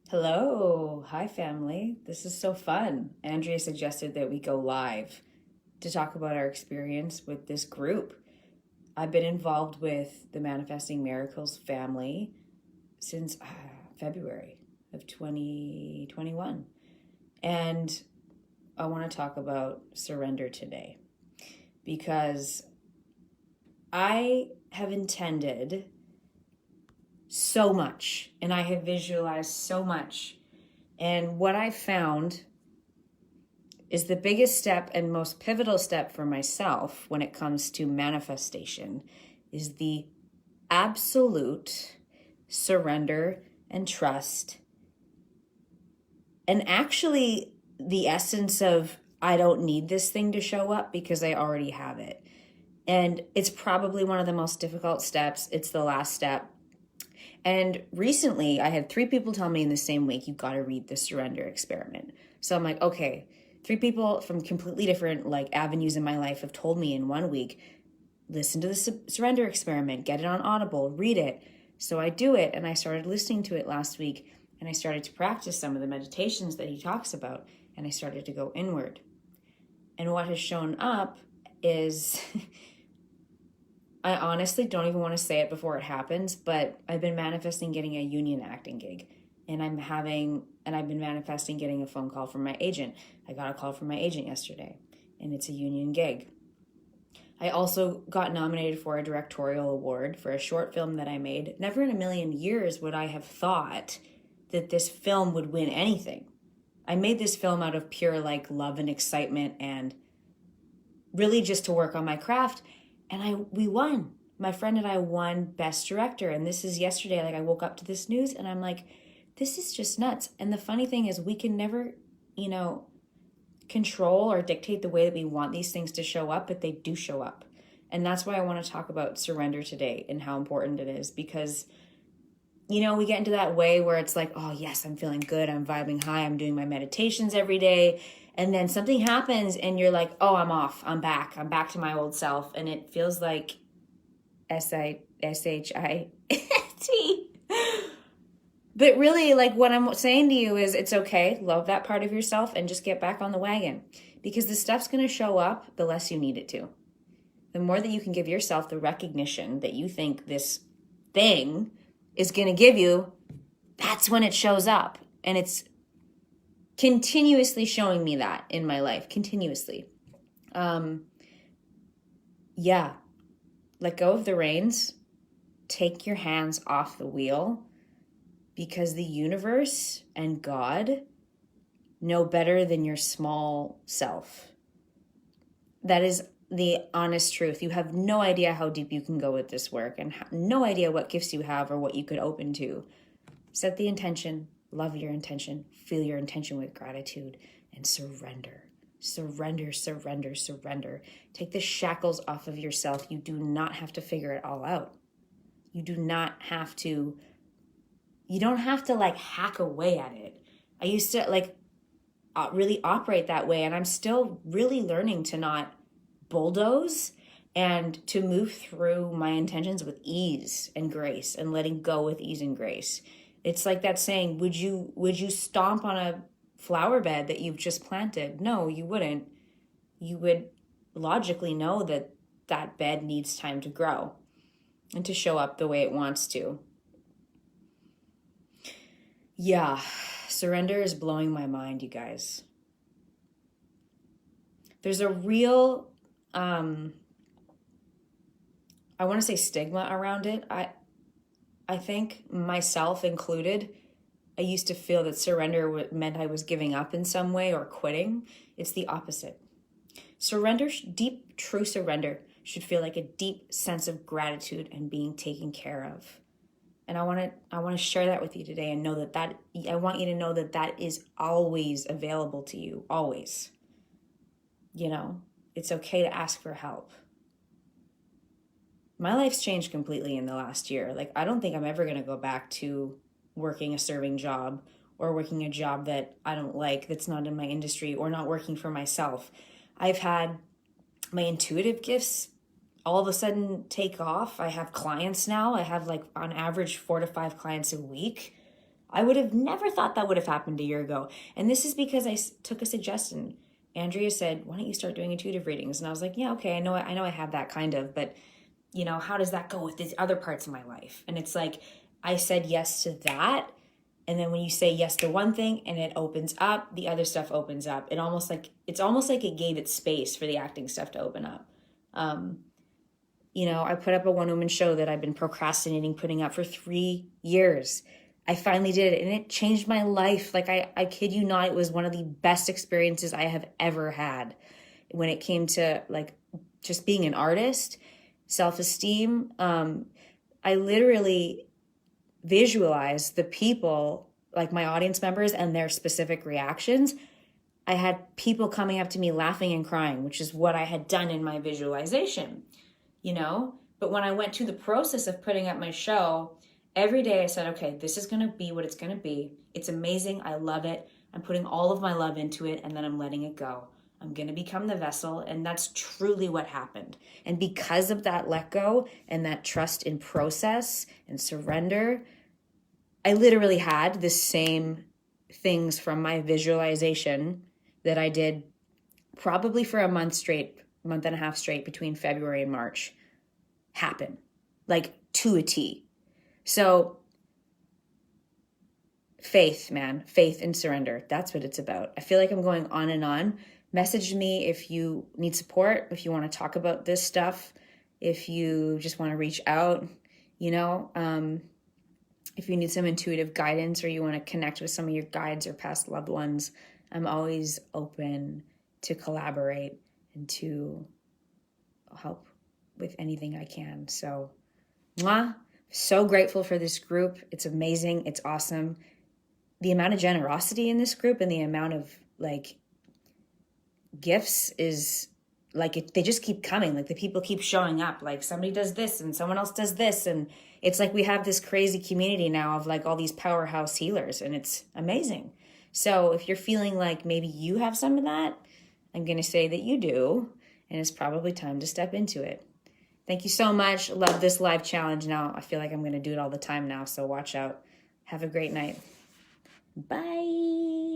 Hello. Hi, family. This is so fun. Andrea suggested that we go live to talk about our experience with this group. I've been involved with the Manifesting Miracles family since February of 2021. And I want to talk about surrender today because I have intended so much and I have visualized so much. And what I found is the biggest step and most pivotal step for myself when it comes to manifestation is the absolute surrender and trust. And actually, the essence of I don't need this thing to show up because I already have it. And it's probably one of the most difficult steps. It's the last step. And recently, I had 3 people tell me in the same week, you've got to read the Surrender Experiment. So I'm like, okay, 3 people from completely different avenues in my life have told me in 1 week, listen to the Surrender Experiment, get it on Audible, read it. So I do it, and I started listening to it last week, and I started to practice some of the meditations that he talks about, and I started to go inward. And what has shown up is I honestly don't even want to say it before it happens, but I've been manifesting getting a union acting gig. And I've been manifesting getting a phone call from my agent. I got a call from my agent yesterday, and it's a union gig. I also got nominated for a directorial award for a short film that I made. Never in a million years would I have thought that this film would win anything. I made this film out of pure love and excitement and really just to work on my craft. And we won. My friend and I won Best Director. And this is yesterday. I woke up to this news and I'm like, this is just nuts. And the funny thing is we can never, control or dictate the way that we want these things to show up, but they do show up. And that's why I want to talk about surrender today and how important it is because, we get into that way where it's like, oh, yes, I'm feeling good. I'm vibing high. I'm doing my meditations every day. And then something happens and you're like, oh, I'm off. I'm back. I'm back to my old self. And it feels like SHIT. But really, what I'm saying to you is it's okay. Love that part of yourself and just get back on the wagon because the stuff's going to show up the less you need it to. The more that you can give yourself the recognition that you think this thing is going to give you, that's when it shows up. And it's continuously showing me that in my life, continuously. Yeah, let go of the reins, take your hands off the wheel because the universe and God know better than your small self. That is the honest truth. You have no idea how deep you can go with this work and no idea what gifts you have or what you could open to. Set the intention, love your intention, feel your intention with gratitude, and surrender. Surrender, surrender, surrender. Take the shackles off of yourself. You do not have to figure it all out. You don't have to hack away at it. I used to really operate that way, and I'm still really learning to not bulldoze and to move through my intentions with ease and grace and letting go with ease and grace. It's like that saying, would you stomp on a flower bed that you've just planted? No, you wouldn't. You would logically know that that bed needs time to grow and to show up the way it wants to. Yeah, surrender is blowing my mind, you guys. There's a real, I want to say stigma around it. I think myself included, I used to feel that surrender meant I was giving up in some way or quitting. It's the opposite. Surrender, deep, true surrender should feel like a deep sense of gratitude and being taken care of. And I want to share that with you today and know that I want you to know that is always available to you, always. It's okay to ask for help. My life's changed completely in the last year. I don't think I'm ever going to go back to working a serving job or working a job that I don't like, that's not in my industry, or not working for myself. I've had my intuitive gifts all of a sudden take off. I have clients now. I have on average 4 to 5 clients a week. I would have never thought that would have happened a year ago. And this is because I took a suggestion. Andrea said, why don't you start doing intuitive readings? And I was like, yeah, okay, I know I have that kind of, but how does that go with these other parts of my life? And it's like, I said yes to that. And then when you say yes to one thing and it opens up, the other stuff opens up. It's almost like it gave it space for the acting stuff to open up. I put up a one-woman show that I've been procrastinating putting up for 3 years. I finally did it and it changed my life. Like I kid you not, it was one of the best experiences I have ever had when it came to like just being an artist, self-esteem. I literally visualized the people, like my audience members and their specific reactions. I had people coming up to me laughing and crying, which is what I had done in my visualization, But when I went to the process of putting up my show, every day I said, okay, this is going to be what it's going to be. It's amazing. I love it. I'm putting all of my love into it, and then I'm letting it go. I'm going to become the vessel, and that's truly what happened. And because of that let go and that trust in process and surrender, I literally had the same things from my visualization that I did probably for a month and a half straight between February and March happen, like to a T. So faith, man, faith and surrender. That's what it's about. I feel like I'm going on and on. Message me if you need support, if you want to talk about this stuff, if you just want to reach out, if you need some intuitive guidance or you want to connect with some of your guides or past loved ones. I'm always open to collaborate and to help with anything I can. So, so grateful for this group. It's amazing. It's awesome. The amount of generosity in this group and the amount of gifts is they just keep coming. Like the people keep showing up. Like somebody does this and someone else does this. And it's like we have this crazy community now of all these powerhouse healers, and it's amazing. So if you're feeling like maybe you have some of that, I'm going to say that you do, and it's probably time to step into it. Thank you so much. Love this live challenge. Now I feel like I'm going to do it all the time now, so watch out. Have a great night. Bye.